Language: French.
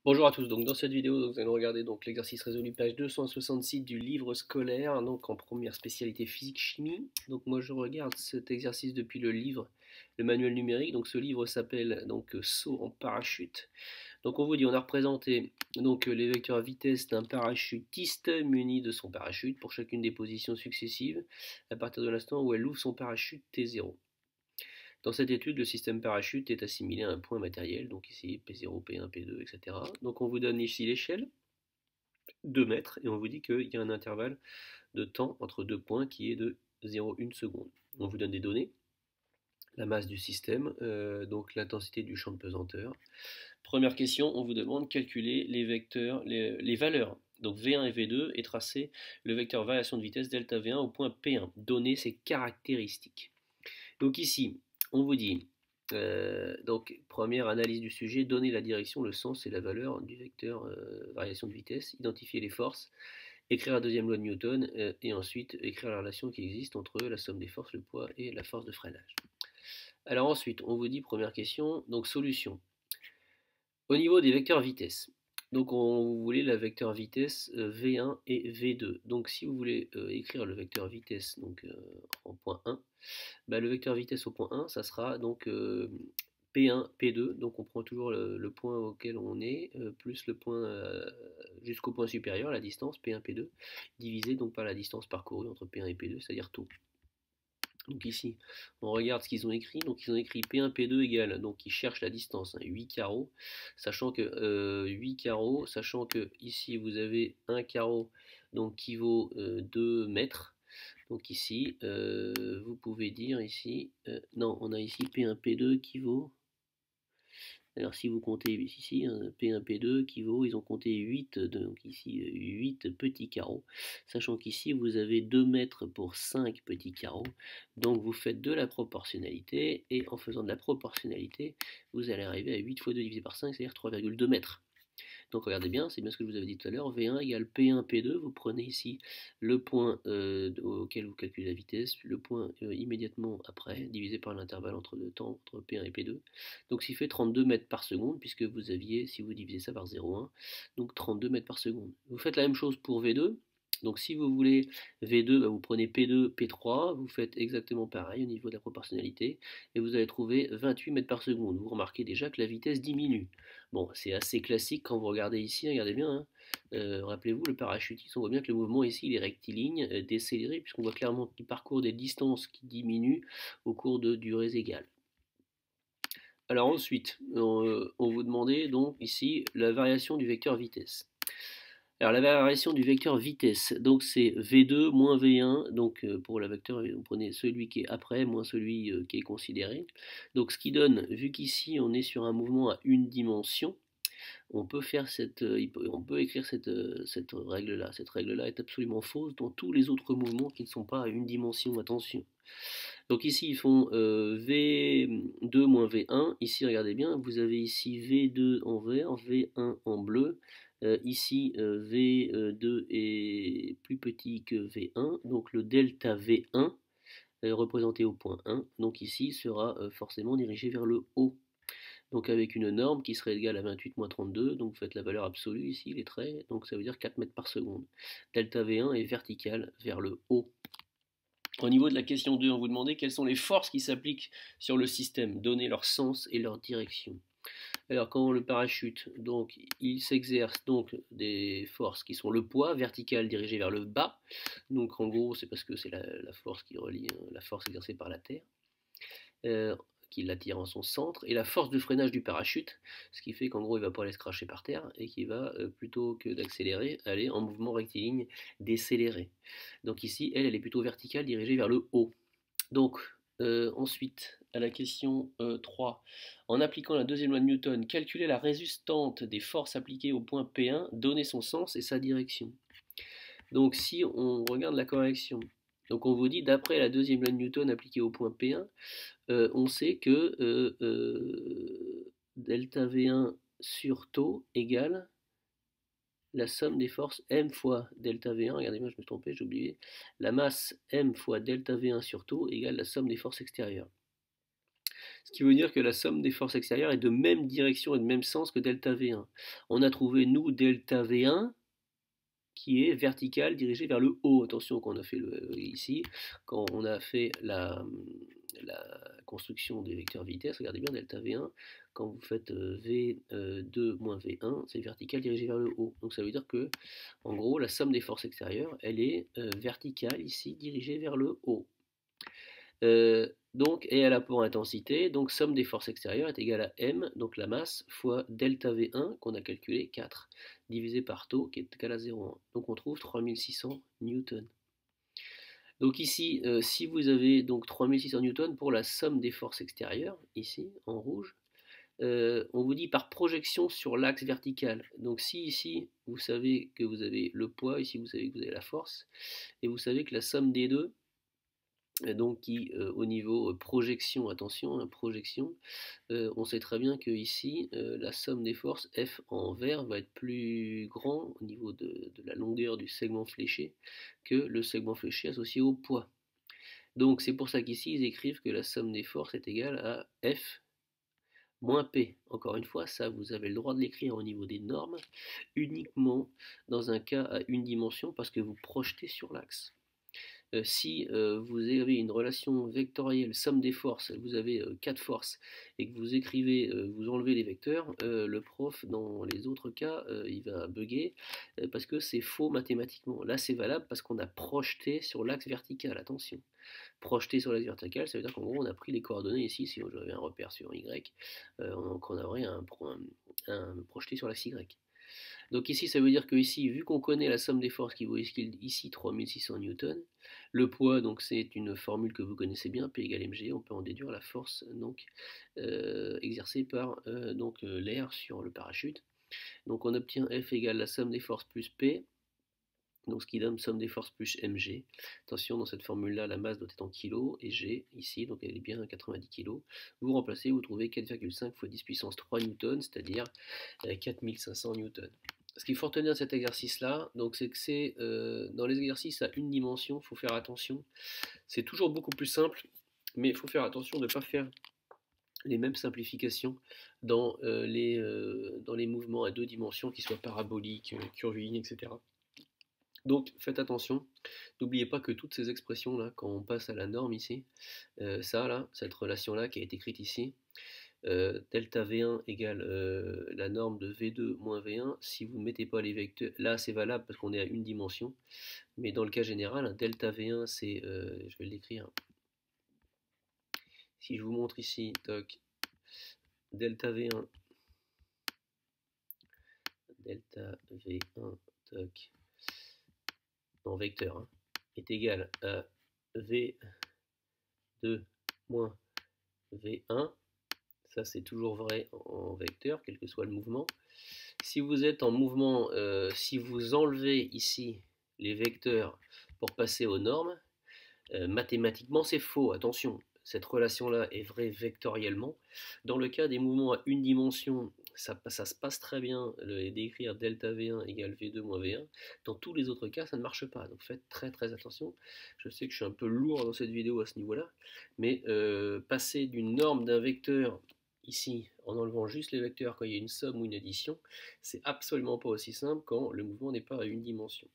Bonjour à tous, donc dans cette vidéo vous allez regarder donc l'exercice résolu page 266 du livre scolaire, donc en première spécialité physique-chimie. Donc moi je regarde cet exercice depuis le livre, le manuel numérique, donc ce livre s'appelle donc Saut en parachute. Donc on vous dit, on a représenté donc les vecteurs vitesse d'un parachutiste muni de son parachute pour chacune des positions successives à partir de l'instant où elle ouvre son parachute T0. Dans cette étude, le système parachute est assimilé à un point matériel, donc ici P0, P1, P2, etc. Donc on vous donne ici l'échelle, 2 mètres, et on vous dit qu'il y a un intervalle de temps entre deux points qui est de 0,1 seconde. On vous donne des données, la masse du système, donc l'intensité du champ de pesanteur. Première question, on vous demande calculer les vecteurs, les valeurs. Donc V1 et V2 et tracer le vecteur variation de vitesse delta V1 au point P1. Donner ses caractéristiques. Donc ici, on vous dit, donc première analyse du sujet, donner la direction, le sens et la valeur du vecteur variation de vitesse, identifier les forces, écrire la deuxième loi de Newton et ensuite écrire la relation qui existe entre la somme des forces, le poids et la force de freinage. Alors ensuite, on vous dit, première question, donc solution. Au niveau des vecteurs vitesse, donc vous voulez la vecteur vitesse V1 et V2. Donc si vous voulez écrire le vecteur vitesse donc, en point 1, bah, le vecteur vitesse au point 1, ça sera donc P1, P2, donc on prend toujours le point auquel on est, plus le point jusqu'au point supérieur, la distance P1, P2, divisé donc par la distance parcourue entre P1 et P2, c'est-à-dire tout. Donc ici, on regarde ce qu'ils ont écrit. Donc ils ont écrit P1, P2 égale, donc ils cherchent la distance, 8 carreaux, sachant que 8 carreaux, sachant que ici vous avez un carreau donc qui vaut 2 mètres. Donc ici, vous pouvez dire ici, non, on a ici P1, P2 qui vaut, alors si vous comptez ici, P1, P2 qui vaut, ils ont compté 8, donc ici 8 petits carreaux, sachant qu'ici vous avez 2 mètres pour 5 petits carreaux, donc vous faites de la proportionnalité, et en faisant de la proportionnalité, vous allez arriver à 8 fois 2 divisé par 5, c'est-à-dire 3,2 mètres. Donc regardez bien, c'est bien ce que je vous avais dit tout à l'heure, V1 égale P1, P2, vous prenez ici le point auquel vous calculez la vitesse, le point immédiatement après, divisé par l'intervalle entre deux temps, entre P1 et P2, donc ce qui fait 32 mètres par seconde, puisque vous aviez, si vous divisez ça par 0,1, donc 32 mètres par seconde. Vous faites la même chose pour V2, donc si vous voulez V2, bah vous prenez P2, P3, vous faites exactement pareil au niveau de la proportionnalité, et vous allez trouver 28 mètres par seconde. Vous remarquez déjà que la vitesse diminue. Bon, c'est assez classique quand vous regardez ici, regardez bien, hein. Rappelez-vous, le parachutiste, on voit bien que le mouvement ici, il est rectiligne, décéléré, puisqu'on voit clairement qu'il parcourt des distances qui diminuent au cours de durées égales. Alors ensuite, on vous demandait donc ici la variation du vecteur vitesse. Alors la variation du vecteur vitesse, donc c'est V2 moins V1, donc pour la vecteur, vous prenez celui qui est après moins celui qui est considéré. Donc ce qui donne, vu qu'ici on est sur un mouvement à une dimension, on peut faire on peut écrire cette règle-là. Cette règle-là est absolument fausse dans tous les autres mouvements qui ne sont pas à une dimension, attention. Donc ici ils font V2 moins V1, ici regardez bien, vous avez ici V2 en vert, V1 en bleu, ici V2 est plus petit que V1, donc le delta V1 représenté au point 1, donc ici sera forcément dirigé vers le haut. Donc avec une norme qui serait égale à 28 moins 32, donc vous faites la valeur absolue ici, les traits, donc ça veut dire 4 mètres par seconde. Delta V1 est vertical vers le haut. Au niveau de la question 2, on vous demandait quelles sont les forces qui s'appliquent sur le système, donner leur sens et leur direction. Alors quand le parachute, donc il s'exerce donc des forces qui sont le poids vertical dirigé vers le bas, donc en gros c'est parce que c'est la force qui relie la force exercée par la Terre. Qui l'attire en son centre, et la force de freinage du parachute, ce qui fait qu'en gros il va pas aller se cracher par terre et qui va, plutôt que d'accélérer, aller en mouvement rectiligne décéléré. Donc ici, elle est plutôt verticale, dirigée vers le haut. Donc ensuite, à la question 3, en appliquant la deuxième loi de Newton, calculer la résultante des forces appliquées au point P1, donner son sens et sa direction. Donc si on regarde la correction, donc on vous dit d'après la deuxième loi de Newton appliquée au point P1, on sait que delta V1 sur tau égale la somme des forces m fois delta V1, regardez-moi je me suis trompé, j'ai oublié, la masse m fois delta V1 sur tau égale la somme des forces extérieures. Ce qui veut dire que la somme des forces extérieures est de même direction et de même sens que delta V1. On a trouvé, nous, delta V1 qui est vertical dirigé vers le haut. Attention, quand on a fait ici, quand on a fait la construction des vecteurs vitesse, regardez bien delta V1, quand vous faites V2 moins V1, c'est vertical dirigé vers le haut. Donc ça veut dire que, en gros, la somme des forces extérieures, elle est verticale ici, dirigée vers le haut. Donc, et elle a pour intensité, donc somme des forces extérieures est égale à m, donc la masse, fois delta V1 qu'on a calculé, 4, divisé par taux qui est égal à 0,1. Donc on trouve 3600 newtons. Donc ici, si vous avez donc 3600 newtons pour la somme des forces extérieures, ici en rouge, on vous dit par projection sur l'axe vertical. Donc si ici vous savez que vous avez le poids, ici vous savez que vous avez la force, et vous savez que la somme des deux, donc qui au niveau projection, attention, projection, on sait très bien que ici la somme des forces F en vert va être plus grand au niveau de la longueur du segment fléché que le segment fléché associé au poids. Donc c'est pour ça qu'ici ils écrivent que la somme des forces est égale à F moins P. Encore une fois, ça vous avez le droit de l'écrire au niveau des normes, uniquement dans un cas à une dimension parce que vous projetez sur l'axe. Si vous avez une relation vectorielle somme des forces, vous avez 4 forces et que vous écrivez, vous enlevez les vecteurs, le prof dans les autres cas il va bugger parce que c'est faux mathématiquement. Là c'est valable parce qu'on a projeté sur l'axe vertical, attention. Projeté sur l'axe vertical, ça veut dire qu'en gros on a pris les coordonnées ici, si j'avais un repère sur Y, donc on aurait un projeté sur l'axe Y. Donc ici, ça veut dire que ici, vu qu'on connaît la somme des forces qui vaut ici 3600 newtons, le poids, donc c'est une formule que vous connaissez bien, P égale mg, on peut en déduire la force donc exercée par l'air sur le parachute. Donc on obtient F égale la somme des forces plus P, donc ce qui donne somme des forces plus mg. Attention, dans cette formule-là, la masse doit être en kilos, et g, ici, donc elle est bien à 90 kg. Vous remplacez, vous trouvez 4,5 fois 10 puissance 3 newtons, c'est-à-dire 4500 newtons. Ce qu'il faut retenir de cet exercice-là, c'est que c'est dans les exercices à une dimension, il faut faire attention. C'est toujours beaucoup plus simple, mais il faut faire attention de ne pas faire les mêmes simplifications dans les mouvements à deux dimensions, qui soient paraboliques, curvilignes, etc. Donc faites attention, n'oubliez pas que toutes ces expressions-là, quand on passe à la norme ici, cette relation-là qui a été écrite ici, delta V1 égale la norme de V2 moins V1, si vous ne mettez pas les vecteurs, là c'est valable parce qu'on est à une dimension, mais dans le cas général, delta V1 c'est, je vais l'écrire, si je vous montre ici, toc, delta V1, toc, en vecteur, hein, est égal à V2 moins V1, ça c'est toujours vrai en vecteur, quel que soit le mouvement. Si vous êtes en mouvement, si vous enlevez ici les vecteurs pour passer aux normes, mathématiquement c'est faux, attention. Cette relation-là est vraie vectoriellement. Dans le cas des mouvements à une dimension, ça se passe très bien d'écrire delta V1 égale V2 moins V1. Dans tous les autres cas, ça ne marche pas. Donc faites très très attention. Je sais que je suis un peu lourd dans cette vidéo à ce niveau-là, mais passer d'une norme d'un vecteur ici, en enlevant juste les vecteurs quand il y a une somme ou une addition, c'est absolument pas aussi simple quand le mouvement n'est pas à une dimension.